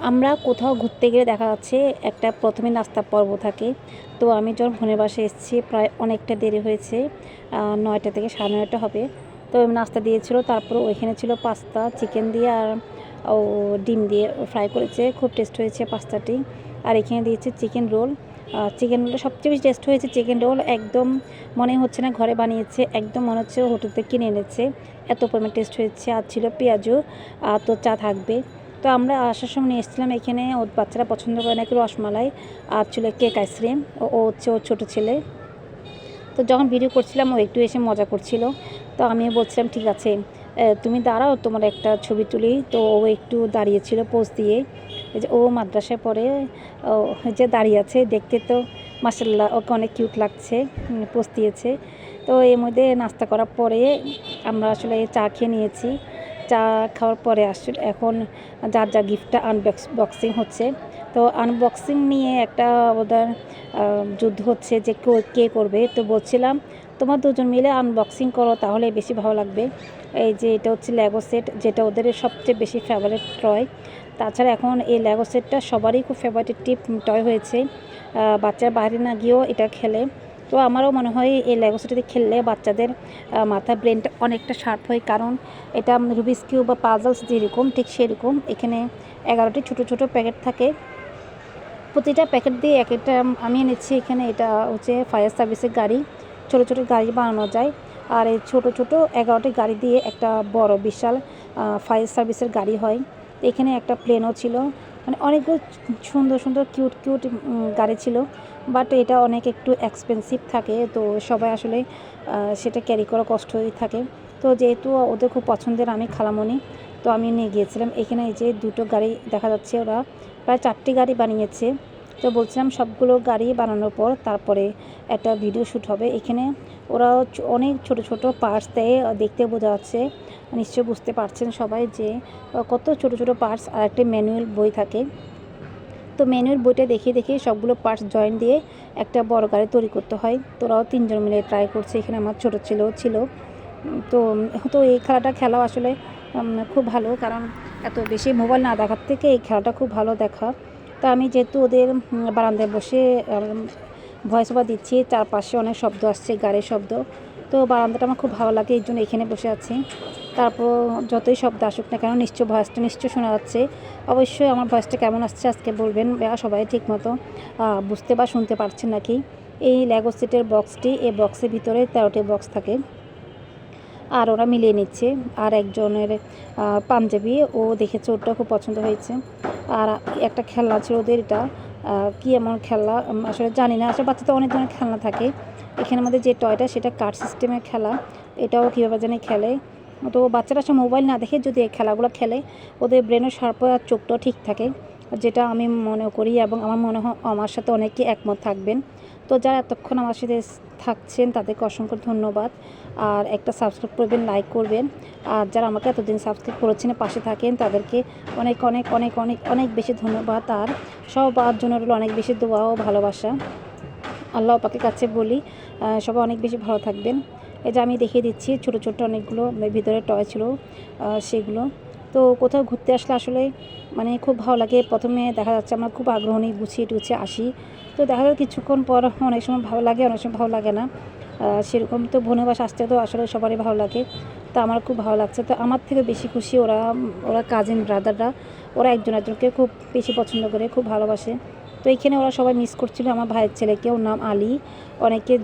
আমরা কোথাও ঘুরতে গেলে দেখা যাচ্ছে একটা প্রথমে নাস্তার পর্ব থাকে। তো আমি যখন বোনের বাসায় এসেছি প্রায় অনেকটা দেরি হয়েছে, ৯টা থেকে 9:30 হবে। তো নাস্তা দিয়েছিল, তারপরে ওইখানে ছিল পাস্তা চিকেন দিয়ে আর ও ডিম দিয়ে ফ্রাই করেছে, খুব টেস্ট হয়েছে পাস্তাটি। আর এখানে দিয়েছে চিকেন রোল। চিকেন রোলটা সবচেয়ে বেশি টেস্ট হয়েছে। চিকেন রোল একদম মনে হচ্ছে না ঘরে বানিয়েছে, একদম মনে হচ্ছে হোটেল থেকে কিনে এনেছে, এত পরিমাণ টেস্ট হয়েছে। আর ছিল পেঁয়াজু, তো চা থাকবে। তো আমরা আসার সময় নিয়ে এসেছিলাম এখানে, ওর বাচ্চারা পছন্দ করে নাকি রসমালাই, আর ছিল কেক আইসক্রিম। ও হচ্ছে ওর ছোটো ছেলে। তো যখন ভিডিও করছিলাম ও একটু এসে মজা করছিল। তো আমিও বলছিলাম ঠিক আছে, তুমি দাঁড়াও তোমার একটা ছবি তুলি। তো ও একটু দাঁড়িয়েছিল পোজ দিয়ে। এই যে ও মাদ্রাসায় পড়ে, ও যে দাঁড়িয়ে আছে, দেখতে তো মাসাল্লাহ ওকে অনেক কিউট লাগছে, পোজ দিয়েছে। তো এর মধ্যে নাস্তা করার পরে আমরা আসলে চা খেয়ে নিয়েছি। চা খাওয়ার পরে আসলে এখন যার যা গিফটটা বক্সিং হচ্ছে। তো আনবক্সিং নিয়ে একটা ওদের যুদ্ধ হচ্ছে যে কে করবে। তো বলছিলাম তোমার দুজন মিলে আনবক্সিং করো, তাহলে বেশি ভালো লাগবে। এই যে এটা হচ্ছে লেগো সেট, যেটা ওদের সবচেয়ে বেশি ফেভারিট টয়। তাছাড়া এখন এই লেগো সেটটা সবারই খুব ফেভারিট টয় হয়েছে, বাচ্চারা বাইরে না গিয়েও এটা খেলে। তো আমারও মনে হয় এই লেগো সেটটি খেললে বাচ্চাদের মাথা ব্রেনটা অনেকটা শার্প হয়, কারণ এটা রুবিক্স কিউব বা পাজলস যেরকম ঠিক সেরকম। এখানে 11টি ছোটো ছোটো প্যাকেট থাকে, প্রতিটা প্যাকেট দিয়ে এক একটা আমি এনেছি। এখানে এটা হচ্ছে ফায়ার সার্ভিসের গাড়ি, ছোটো ছোটো গাড়ি বানানো যায়। আর এই ছোটো ছোটো 11টি গাড়ি দিয়ে একটা বড় বিশাল ফায়ার সার্ভিসের গাড়ি হয়। তো এখানে একটা প্লেনও ছিল, মানে অনেকগুলো সুন্দর সুন্দর কিউট কিউট গাড়ি ছিল। বাট এটা অনেক একটু এক্সপেন্সিভ থাকে, তো সবাই আসলে সেটা ক্যারি করা কষ্ট হয়ে থাকে। তো যেহেতু ওদের খুব পছন্দের, আমি খালামণি, তো আমি নিয়ে গিয়েছিলাম। এখানে এই যে দুটো গাড়ি দেখা যাচ্ছে, ওরা প্রায় 4টি গাড়ি বানিয়েছে। তো বলছিলাম সবগুলো গাড়ি বানানোর পর তারপরে একটা ভিডিও শ্যুট হবে। এখানে ওরা অনেক ছোট ছোট পার্টস দেয়, দেখতে বোঝা যাচ্ছে, নিশ্চয়ই বুঝতে পারছেন সবাই যে কত ছোট ছোট পার্টস। আর একটা ম্যানুয়াল বই থাকে, তো ম্যানুয়াল বইটা দেখিয়ে দেখিয়ে সবগুলো পার্টস জয়েন দিয়ে একটা বড় গাড়ি তৈরি করতে হয়। তো ওরাও 3জন মিলে ট্রাই করছে। এখানে আমার ছোটো ছেলেও ছিল। তো তো এই খেলাটা খেলাও আসলে খুব ভালো, কারণ এত বেশি মোবাইল না দেখার থেকে এই খেলাটা খুব ভালো দেখা। তো আমি যেহেতু ওদের বারান্দায় বসে ভয়েস ওভার দিচ্ছি, চারপাশে অনেক শব্দ আসছে, গাড়ির শব্দ। তো বারান্দাটা আমার খুব ভালো লাগে, এই জন্য এখানে বসে আছি। তারপর যতই শব্দ আসুক না কেন, ভয়েসটা নিশ্চয় শোনা যাচ্ছে। অবশ্যই আমার ভয়েসটা কেমন আসছে আজকে বলবেন, সবাই ঠিকমতো বুঝতে বা শুনতে পারছেন নাকি। এই লেগো সেটের বক্সটি, এই বক্সের ভিতরে 13টি বক্স থাকে, আর ওরা মিলিয়ে নিচ্ছে। আর একজনের পাঞ্জাবি ও দেখেছে, ওটা খুব পছন্দ হয়েছে। আর একটা খেলনা ছিল ওদের, এটা কী এমন খেলনা আসলে জানি না। আসলে বাচ্চাদের অনেক ধরনের খেলনা থাকে। এখানে আমাদের যে টয়টা সেটা কার্ড সিস্টেমের খেলা, এটাও কীভাবে জানি খেলে। তো বাচ্চারা আসলে মোবাইল না দেখে যদি এই খেলাগুলো খেলে, ওদের ব্রেনও শার্প হয় আর চোখটাও ঠিক থাকে, যেটা আমি মনে করি, এবং আমার মনে হয় আমার সাথে অনেকেই একমত থাকবেন। তো যারা এতক্ষণ আমার সাথে থাকছেন তাদেরকে অসংখ্য ধন্যবাদ। আর একটা সাবস্ক্রাইব করবেন, লাইক করবেন। আর যারা আমাকে এতদিন সাবস্ক্রাইব করেছেন, পাশে থাকেন, তাদেরকে অনেক অনেক অনেক অনেক অনেক বেশি ধন্যবাদ। আর সবার জন্য রইল অনেক বেশি দোয়া ও ভালোবাসা। আল্লাহ পাকের কাছে বলি সবাই অনেক বেশি ভালো থাকবেন। এই যে আমি দেখিয়ে দিচ্ছি ছোটো ছোটো অনেকগুলো ভিতরে টয় ছিল, সেগুলো। তো কোথাও ঘুরতে আসলে আসলে মানে খুব ভালো লাগে। প্রথমে দেখা যাচ্ছে আমার খুব আগ্রহ নিয়ে গুছিয়ে টুছিয়ে আসি, তো দেখা যায় কিছুক্ষণ পর অনেক সময় ভালো লাগে, অনেক সময় ভালো লাগে না। সেরকম তো বোনের বাসা আসতে তো আসলে সবারই ভালো লাগে, তো আমার খুব ভালো লাগছে। তো আমার থেকে বেশি খুশি ওরা, ওরা কাজিন ব্রাদাররা, ওরা একজন একজনকে খুব বেশি পছন্দ করে, খুব ভালোবাসে। তো এইখানে ওরা সবাই মিস করছিল আমার ভাইয়ের ছেলেকে, ওর নাম আলী। অনেকে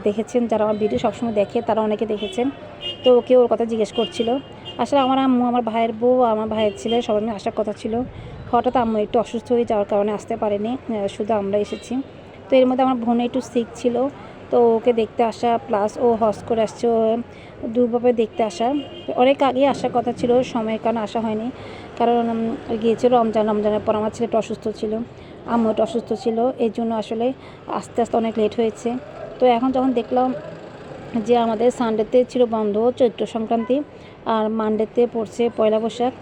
দেখেছেন, যারা আমার ভিডিও সবসময় দেখে তারা অনেকে দেখেছেন। তো ওকে ওর কথা জিজ্ঞেস করছিল। আসলে আমার আম্মু, আমার ভাইয়ের বউ, আমার ভাইয়ের ছেলে সবাই মিলে আসার কথা ছিল। হঠাৎ আম্মু একটু অসুস্থ হয়ে যাওয়ার কারণে আসতে পারেনি, শুধু আমরা এসেছি। তো এর মধ্যে আমার বোন একটু সিক ছিল, তো ওকে দেখতে আসা, প্লাস ও হজ করে আসছে, দুভাবে দেখতে আসা। অনেক আগেই আসার কথা ছিল, সময়ের কারণে আসা হয়নি। কারণ গিয়েছিল রমজানের পর আমার ছেলেটা অসুস্থ ছিল, আম্মুটা অসুস্থ ছিল, এই জন্য আসলে আস্তে আস্তে অনেক লেট হয়েছে। তো এখন যখন দেখলাম যে আমাদের সানডেতে ছিল বন্ধ চৈত্র সংক্রান্তি, আর মানডেতে পড়ছে পয়লা বৈশাখ,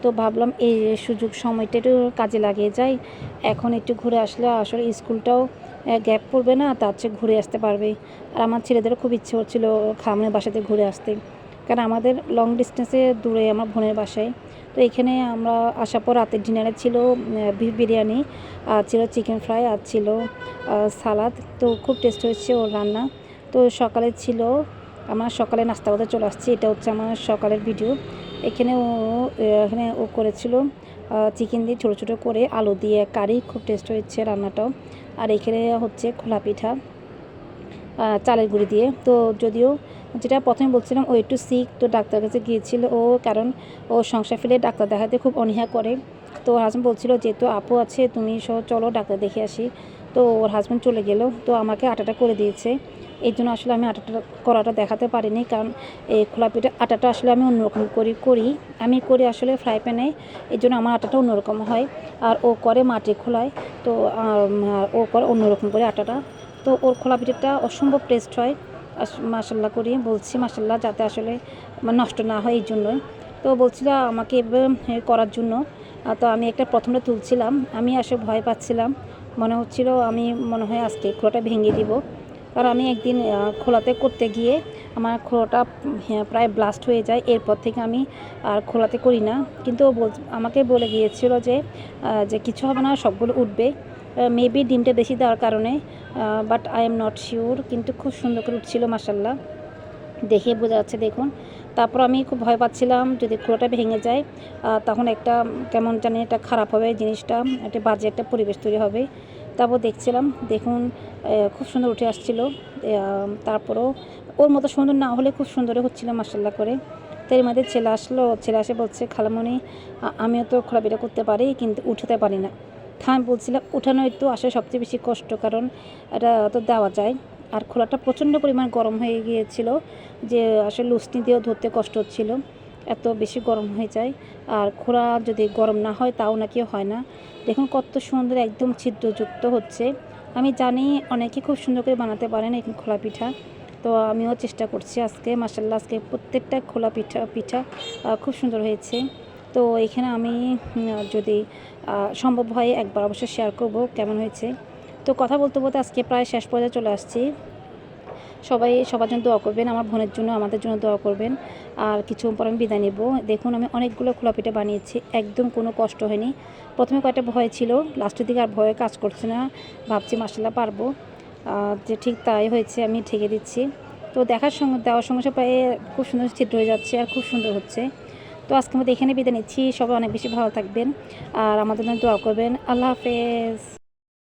তো ভাবলাম এই সুযোগ সময়টা একটু কাজে লাগিয়ে যাই। এখন একটু ঘুরে আসলে আসলে স্কুলটাও গ্যাপ পড়বে না, তার চেয়ে ঘুরে আসতে পারবে। আর আমার ছেলেদেরও খুব ইচ্ছে হচ্ছিলো খালামণির বাসাতে ঘুরে আসতে। কারণ আমাদের লং ডিস্টেন্সে দূরে আমার বোনের বাসায়। তো এখানে আমরা আসার পর রাতের ডিনারে ছিল বিফ বিরিয়ানি, আর ছিল চিকেন ফ্রাই, আর ছিল সালাদ। তো খুব টেস্ট হয়েছে ওর রান্না। তো সকালে ছিল আমার সকালে নাস্তা করতে চলে আসছি, এটা হচ্ছে আমার সকালের ভিডিও। এখানে ও করেছিল চিকেন দিয়ে ছোটো ছোটো করে আলু দিয়ে কারি, খুব টেস্ট হয়েছে রান্নাটাও। আর এখানে হচ্ছে খোলা পিঠা চালের গুঁড়ি দিয়ে। তো যদিও যেটা প্রথমে বলছিলাম ও একটু সিক, তো ডাক্তার কাছে গিয়েছিল ও, কারণ ও সংসার ফেলে ডাক্তার দেখাতে খুব অনীহা করে। তো ওর হাজব্যান্ড বলছিল যেহেতু আপু আছে তুমি চলো ডাক্তার দেখে আসি। তো ওর হাজব্যান্ড চলে গেল, তো আমাকে আটাটা করে দিয়েছে। এই জন্য আসলে আমি আটাটা করাটা দেখাতে পারিনি, কারণ এই খোলা পিঠা আটাটা আসলে আমি অন্যরকম আমি করি আসলে ফ্রাই প্যানে, এই জন্য আমার আটাটা অন্যরকম হয়। আর ও করে মাটির খোলায়, তো ও করে অন্যরকম করে আটাটা। তো ওর খোলা পিঠাটা অসম্ভব টেস্ট হয়। মাশাল্লাহ করি বলছি, মাশাল্লাহ, যাতে আসলে নষ্ট না হয় এই জন্যই। তো বলছিল আমাকে এভাবে করার জন্য। তো আমি একটা প্রথমে তুলছিলাম, আমি আসলে ভয় পাচ্ছিলাম, মনে হচ্ছিল আমি মনে হয় আজকে খোলাটা ভেঙে দিব। কারণ আমি একদিন খোলাতে করতে গিয়ে আমার খোলাটা প্রায় ব্লাস্ট হয়ে যায়, এরপর থেকে আমি আর খোলাতে করি না। কিন্তু ও আমাকে বলে গিয়েছিল যে কিছু হবে না, সবগুলো উঠবে। মেবি ডিমটা বেশি দেওয়ার কারণে, but I am not sure, কিন্তু খুব সুন্দর করে উঠছিল মাশাল্লাহ, দেখে বোঝা যাচ্ছে দেখুন। তারপর আমি খুব ভয় পাচ্ছিলাম যদি খোলাটা ভেঙে যায় তখন একটা কেমন জানি এটা খারাপ হবে জিনিসটা, একটা বাজে একটা পরিবেশ তৈরি হবে। তারপর দেখছিলাম দেখুন খুব সুন্দর উঠে আসছিল। তারপরও ওর মতো সুন্দর না হলে খুব সুন্দর হচ্ছিল মাশাল্লাহ করে। তো এর মধ্যে ছেলে আসে বলছে খালামণি আমিও তো খোলা পিঠা করতে পারি কিন্তু উঠাতে পারি না। আমি বলছিলাম উঠানোই তো আসলে সবচেয়ে বেশি কষ্ট, কারণ এটা তো দেওয়া যায়। আর খোলাটা প্রচণ্ড পরিমাণ গরম হয়ে গিয়েছিল, যে আসলে লুচনি দিয়েও ধরতে কষ্ট হচ্ছিল, এত বেশি গরম হয়ে যায়। আর খোলা যদি গরম না হয় তাও নাকি হয় না। দেখুন কত সুন্দর একদম ছিদ্রযুক্ত হচ্ছে। আমি জানি অনেকে খুব সুন্দর করে বানাতে পারেন এই খোলা পিঠা, তো আমিও চেষ্টা করছি আজকে। মাশাল্লাহ আজকে প্রত্যেকটা খোলা পিঠা খুব সুন্দর হয়েছে। তো এখানে আমি যদি সম্ভব হয় একবার অবশ্যই শেয়ার করব কেমন হয়েছে। তো কথা বলতে বলতে আজকে প্রায় শেষ পর্যায়ে চলে আসছি। সবার জন্য দোয়া করবেন, আমার বোনের জন্য আমাদের জন্য দোয়া করবেন। আর কিছু পর আমি বিদায় নেব। দেখুন আমি অনেকগুলো খোলা পিঠা বানিয়েছি, একদম কোনো কষ্ট হয়নি। প্রথমে কয়েকটা ভয় ছিল, লাস্টের দিকে আর ভয়ে কাজ করছে না, ভাবছি মাশাল্লাহ পারবো। যে ঠিক তাই হয়েছে, আমি ঠেকে দিচ্ছি। তো দেওয়ার সঙ্গে সঙ্গে প্রায় খুব সুন্দর ছিদ্র হয়ে যাচ্ছে আর খুব সুন্দর হচ্ছে। তো আজকে মধ্যে এখানে বিদায় নিচ্ছি, সবাই অনেক বেশি ভালো থাকবেন আর আমাদের জন্য দোয়া করবেন। আল্লাহ হাফেজ।